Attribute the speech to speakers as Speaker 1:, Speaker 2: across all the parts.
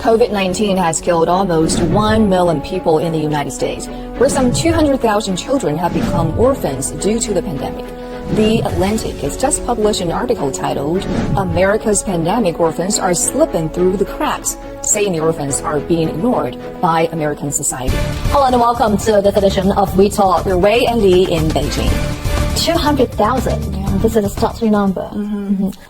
Speaker 1: COVID-19 has killed almost 1 million people in the United States, where some 200,000 children have become orphans due to the pandemic. The Atlantic has just published an article titled, "America's Pandemic Orphans Are Slipping Through the Cracks," saying the orphans are being ignored by American society.
Speaker 2: Hello and welcome to this edition of WeTalk.
Speaker 1: We're Wei and Lee in Beijing.
Speaker 2: 200,000. This is a startling number.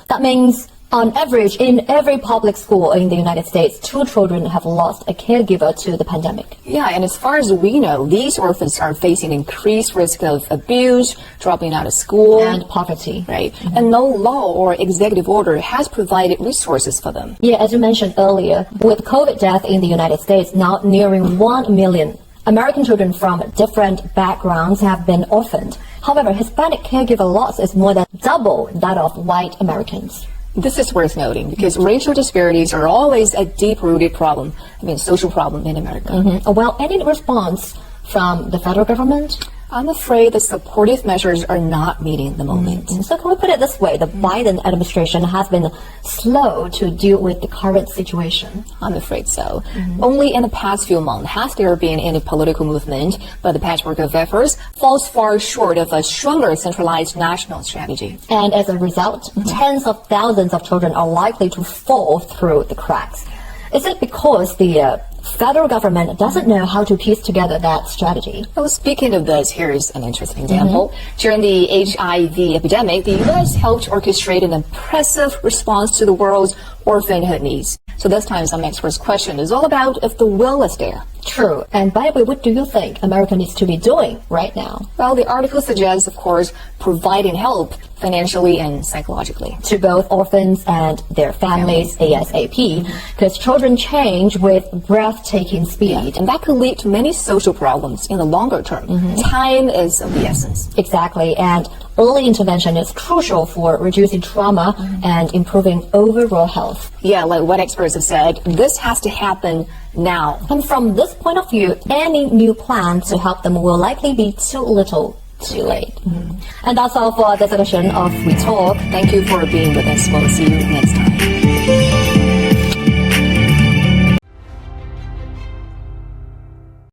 Speaker 2: That means, on average, in every public school in the United States, 2 children have lost a caregiver to the pandemic.
Speaker 1: Yeah, and as far as we know, these orphans are facing increased risk of abuse, dropping out of school,
Speaker 2: And poverty.
Speaker 1: Right? And no law or executive order has provided resources for them.
Speaker 2: Yeah, as you mentioned earlier, with COVID death in the United States now nearing 1 million, American children from different backgrounds have been orphaned. However, Hispanic caregiver loss is more than double that of white Americans.
Speaker 1: This is worth noting because racial disparities are always a deep-rooted problem, social problem in America.
Speaker 2: Well, any response from the federal government?
Speaker 1: I'm afraid the supportive measures are not meeting the moment.
Speaker 2: So can we put it this way? The Biden administration has been slow to deal with the current situation.
Speaker 1: I'm afraid so. Only in the past few months has there been any political movement, but the patchwork of efforts falls far short of a stronger centralized national strategy.
Speaker 2: And as a result, tens of thousands of children are likely to fall through the cracks. Is it because the federal government doesn't know how to piece together that strategy?
Speaker 1: Well, speaking of this, here's an interesting example. During the HIV epidemic, the U.S. helped orchestrate an impressive response to the world's orphanhood needs. So this time, some experts' question is all about if the will is there.
Speaker 2: True. And by the way, what do you think America needs to be doing right now?
Speaker 1: Well, the article suggests, of course, providing help financially and psychologically
Speaker 2: To both orphans and their families ASAP, because children change with breathtaking speed.
Speaker 1: And that could lead to many social problems in the longer term. Time is of the essence.
Speaker 2: Exactly, and early intervention is crucial for reducing trauma and improving overall health.
Speaker 1: Yeah, like what experts have said, this has to happen now.
Speaker 2: And from this point of view, any new plan to help them will likely be too little, too late. And that's all for this edition of WeTalk.
Speaker 1: Thank you for being with us. We'll see you next time.